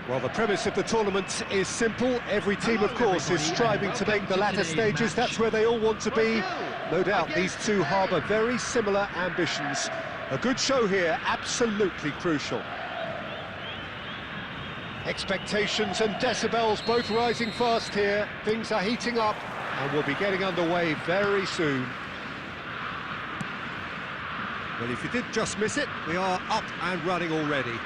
Well, the premise of the tournament is simple. Every team, of course, is striving to make the latter stages. That's where they all want to be. No doubt these two harbour very similar ambitions. A good show here, absolutely crucial. Expectations and decibels both rising fast here. Things are heating up and we'll be getting underway very soon. Well, if you did just miss it, we are up and running already.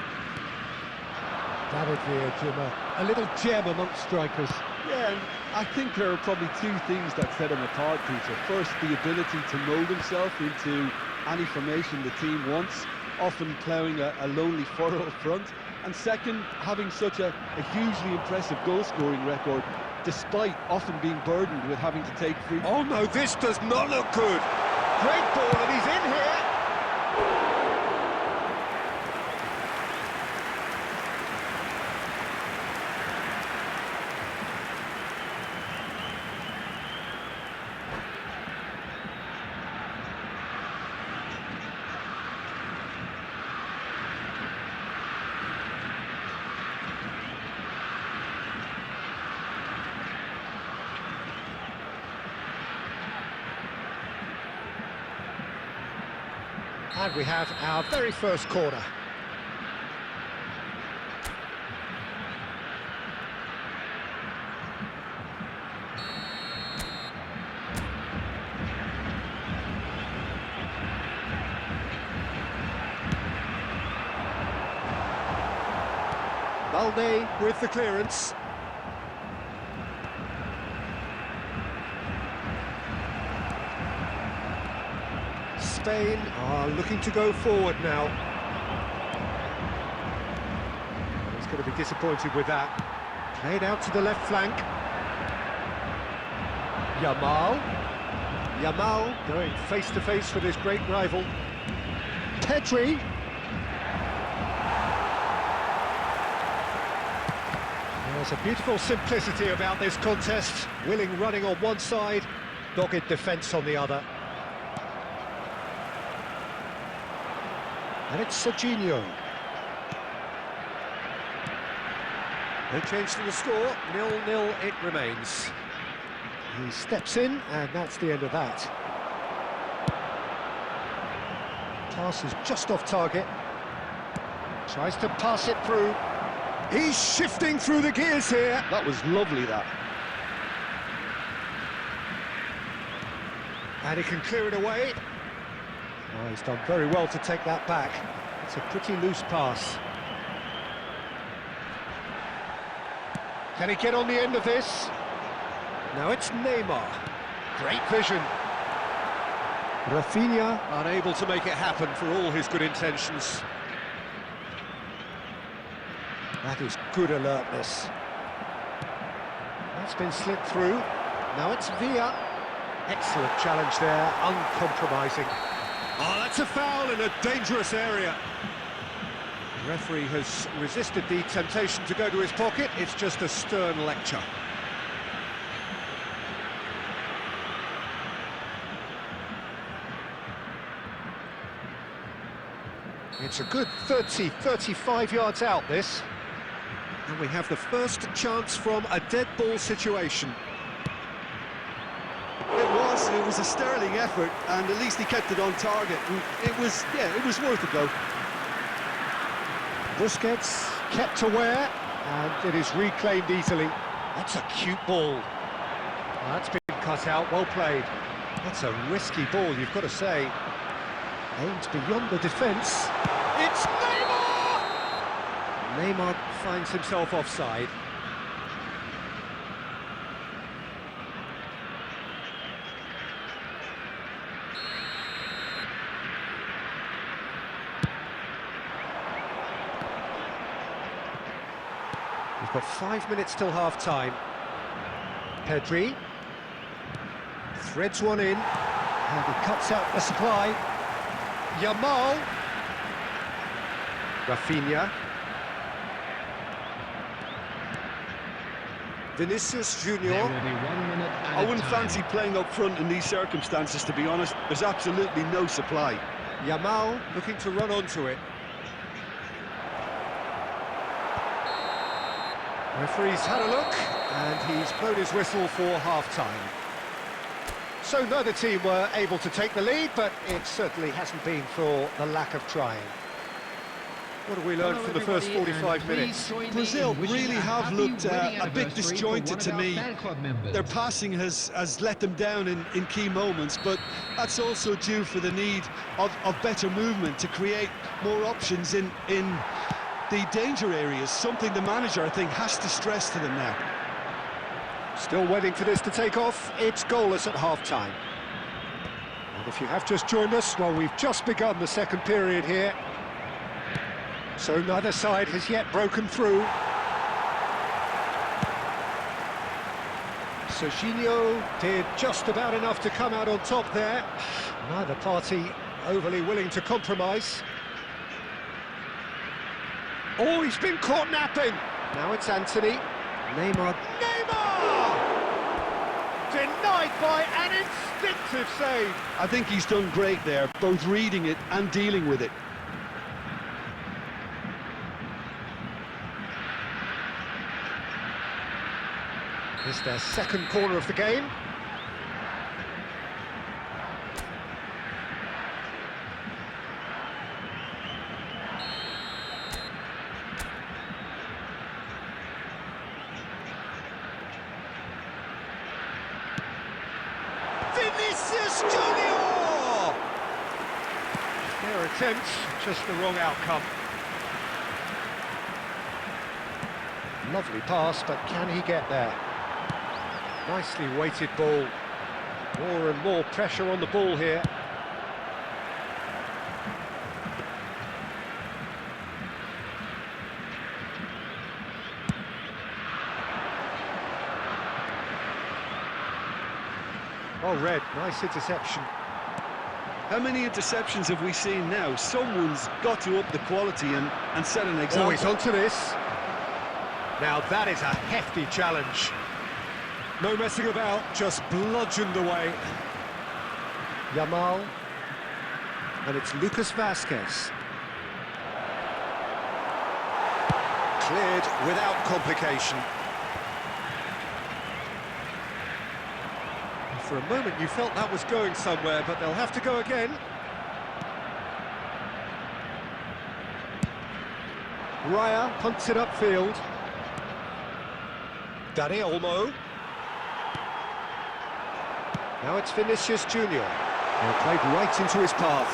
David Villa, Jimmer, a little gem amongst strikers. Yeah, and I think there are probably two things that set him apart, Peter. First, the ability to mould himself into any formation the team wants, often ploughing a lonely furrow up front. And second, having such a hugely impressive goal-scoring record, despite often being burdened with having to take free... Oh no, this does not look good! Great ball, and he's in here! And we have our very first corner. Balde with the clearance. Spain are looking to go forward now. He's going to be disappointed with that. Played out to the left flank. Yamal going face to face with his great rival. Pedri. There's a beautiful simplicity about this contest. Willing running on one side, dogged defence on the other. And it's Serginho. No change to the score, 0-0 it remains. He steps in, and that's the end of that. Pass is just off target. Tries to pass it through. He's shifting through the gears here. That was lovely, that. And he can clear it away. Oh, he's done very well to take that back. It's a pretty loose pass. Can he get on the end of this? Now it's Neymar. Great vision. Rafinha unable to make it happen for all his good intentions. That is good alertness. That's been slipped through. Now it's Villa. Excellent challenge there, uncompromising. Oh, that's a foul in a dangerous area. The referee has resisted the temptation to go to his pocket. It's just a stern lecture. It's a good 35 yards out, this. And we have the first chance from a dead ball situation. It was a sterling effort, and at least he kept it on target. And it was worth a go. Busquets kept aware, and it is reclaimed easily. That's a cute ball. Well, that's been cut out, well played. That's a risky ball, you've got to say. Aimed beyond the defence. It's Neymar! Neymar finds himself offside. We've got 5 minutes till half-time. Pedri threads one in, and he cuts out the supply. Yamal. Rafinha. Vinicius Junior. I wouldn't fancy playing up front in these circumstances, to be honest. There's absolutely no supply. Yamal looking to run onto it. Referee's had a look, and he's blown his whistle for half-time. So neither team were able to take the lead, but it certainly hasn't been for the lack of trying. What have we learned from the first 45 minutes? Brazil really have looked a bit disjointed to me. Their passing has let them down in key moments, but that's also due for the need of better movement to create more options in the danger areas, something the manager, I think, has to stress to them now. Still waiting for this to take off. It's goalless at half-time. And if you have just joined us, well, we've just begun the second period here. So neither side has yet broken through. Serginho did just about enough to come out on top there. Neither party overly willing to compromise. Oh, he's been caught napping. Now it's Anthony. Neymar. Denied by an instinctive save. I think he's done great there, both reading it and dealing with it. It's their second corner of the game. Vinicius Junior! Their attempt, just the wrong outcome. Lovely pass, but can he get there? Nicely weighted ball. More and more pressure on the ball here. Oh, Red, nice interception. How many interceptions have we seen now? Someone's got to up the quality and set an example. Oh, he's onto this. Now that is a hefty challenge. No messing about, just bludgeoned away. Yamal. And it's Lucas Vasquez. Cleared without complication. For a moment you felt that was going somewhere, but they'll have to go again. Raya punts it upfield. Dani Olmo. Now it's Vinicius Junior. They played right into his path.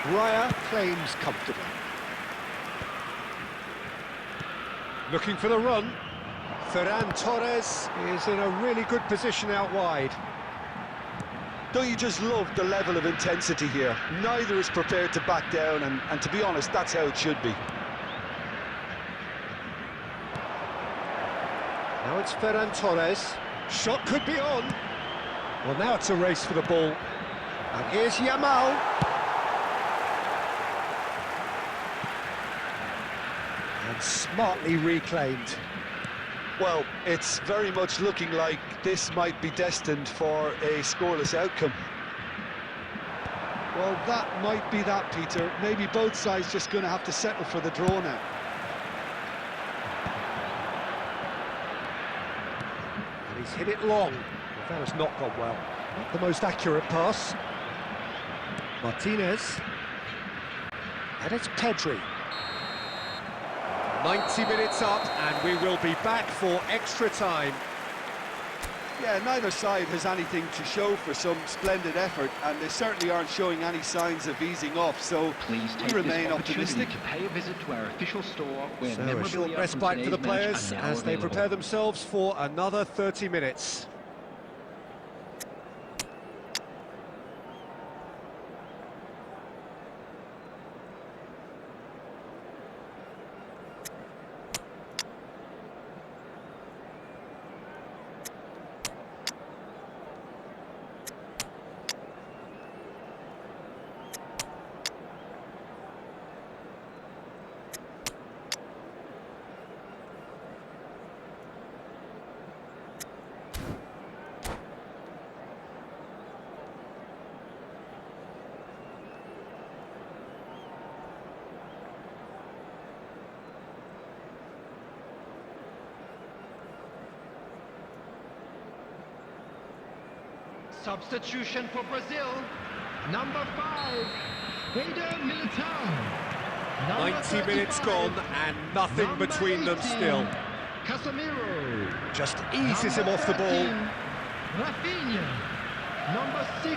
Raya claims comfortably. Looking for the run. Ferran Torres is in a really good position out wide. Don't you just love the level of intensity here? Neither is prepared to back down, and to be honest, that's how it should be. Now it's Ferran Torres. Shot could be on. Well, now it's a race for the ball. And here's Yamal. And smartly reclaimed. Well, it's very much looking like this might be destined for a scoreless outcome. Well, that might be that, Peter. Maybe both sides just going to have to settle for the draw now. And he's hit it long. Well, that has not gone well. Not the most accurate pass. Martinez. And it's Pedri. 90 minutes up, and we will be back for extra time. Yeah, neither side has anything to show for some splendid effort, and they certainly aren't showing any signs of easing off, so Please take we remain this opportunity optimistic. to pay a visit to our official store where So a short respite for the players as they prepare themselves for another 30 minutes. Substitution for Brazil. Number 5, Eder Militao. 90 minutes gone and nothing Number between them 18, still. Casemiro. Just eases him off the ball. 13, Rafinha. Number 6,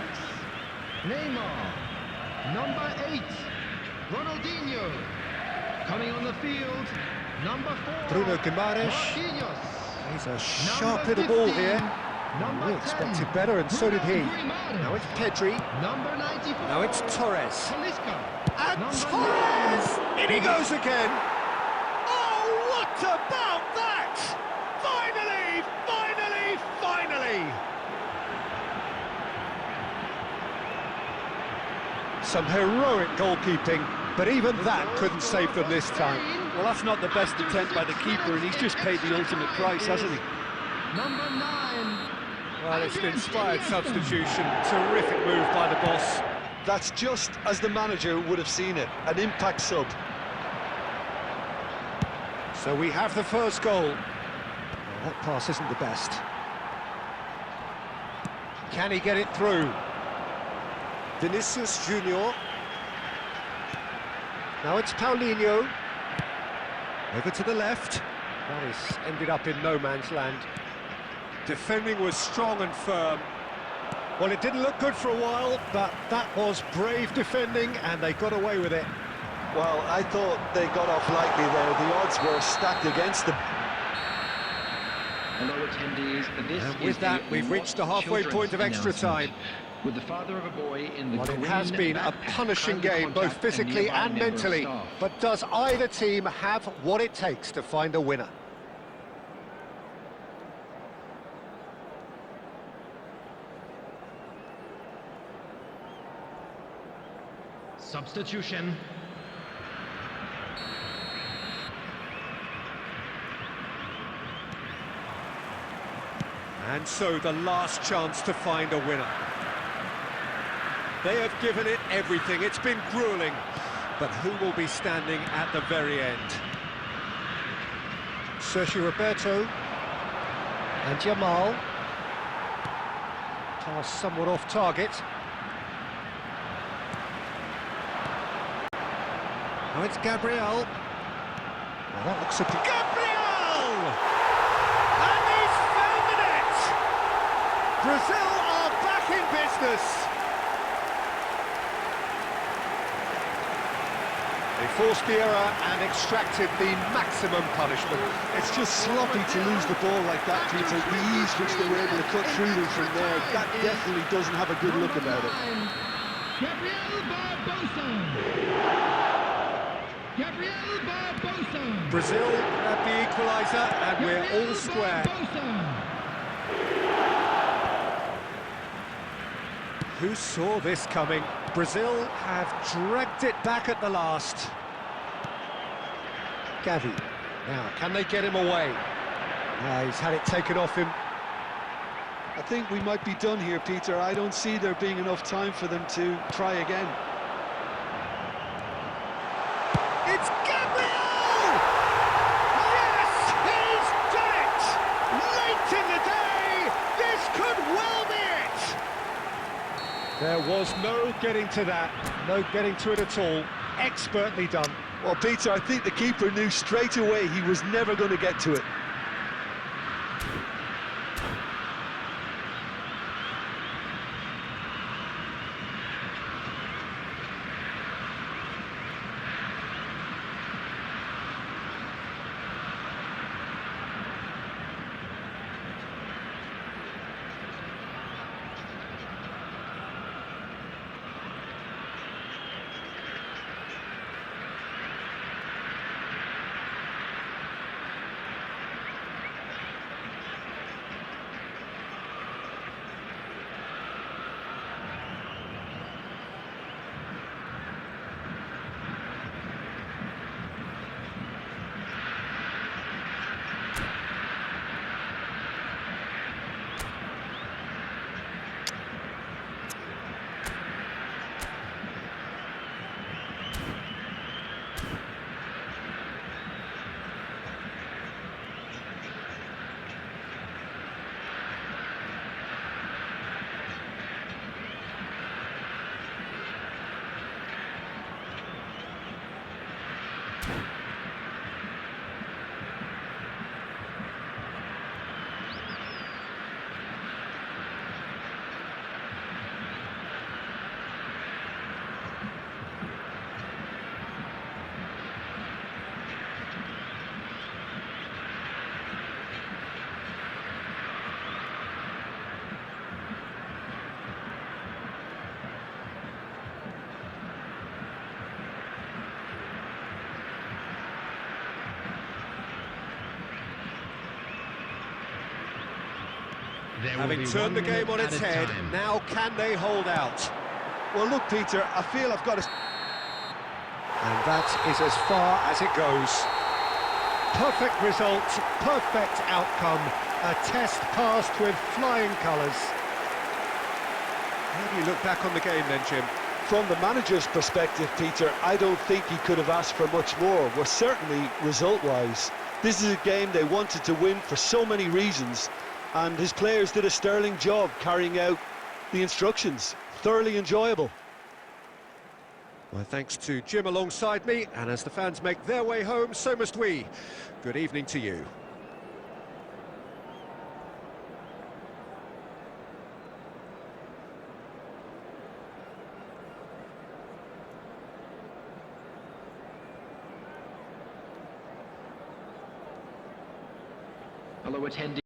Neymar. Number 8, Ronaldinho. Coming on the field, number 4, Bruno Guimaraes. Marquinhos. He's a sharp little ball here. Number We 10, expected better, and so did he. Grimaldo. Now it's Pedri. Number 94. Now it's Torres. Talisca. And Number Torres! 9. In he goes again! Oh, what about that? Finally! Finally! Finally! Some heroic goalkeeping, but even that couldn't save them this time. Well, that's not the best attempt by the keeper, and he's just paid the ultimate price, hasn't he? Number 9. Well, it's an inspired substitution. Terrific move by the boss. That's just as the manager would have seen it, an impact sub. So we have the first goal. Well, that pass isn't the best. Can he get it through? Vinicius Junior. Now it's Paulinho. Over to the left. That is ended up in no man's land. Defending was strong and firm. Well, it didn't look good for a while, but that was brave defending, and they got away with it. Well, I thought they got off lightly there. The odds were stacked against them. Hello, attendees. This And is with that, the we've reached the halfway children's point of extra announcement. time. With the father of a boy in the Well, it green has been a backpack, punishing kindly game, both contact a physically nearby and member of mentally. staff. But does either team have what it takes to find a winner? Substitution. And so the last chance to find a winner. They have given it everything. It's been grueling. But who will be standing at the very end? Sergio Roberto and Jamal. Pass somewhat off target. Now it's Gabriel. Well, that looks a... Gabriel! And he's found the net! Brazil are back in business! They forced the error and extracted the maximum punishment. It's just sloppy to lose the ball like that, Peter. The ease which they were able to cut through them from there, that definitely doesn't have a good look about it. Gabriel Barbosa. Gabriel Barbosa. Brazil at the equaliser, and we're all square. Who saw this coming? Brazil have dragged it back at the last. Gavi. Now, can they get him away? He's had it taken off him. I think we might be done here, Peter. I don't see there being enough time for them to try again. It's Gabriel! Yes, he's done it! Late in the day, this could well be it! There was no getting to that, no getting to it at all. Expertly done. Well, Peter, I think the keeper knew straight away he was never going to get to it. There will Having be turned the 1 game minute on its at a head, time. now can they hold out? Well, look, Peter, I feel I've got to... And that is as far as it goes. Perfect result, perfect outcome. A test passed with flying colours. How do you look back on the game then, Jim? From the manager's perspective, Peter, I don't think he could have asked for much more. Well, certainly result-wise. This is a game they wanted to win for so many reasons, and his players did a sterling job carrying out the instructions. Thoroughly enjoyable. Well, thanks to Jim alongside me, and as the fans make their way home, so must we. Good evening to you. Hello, attending.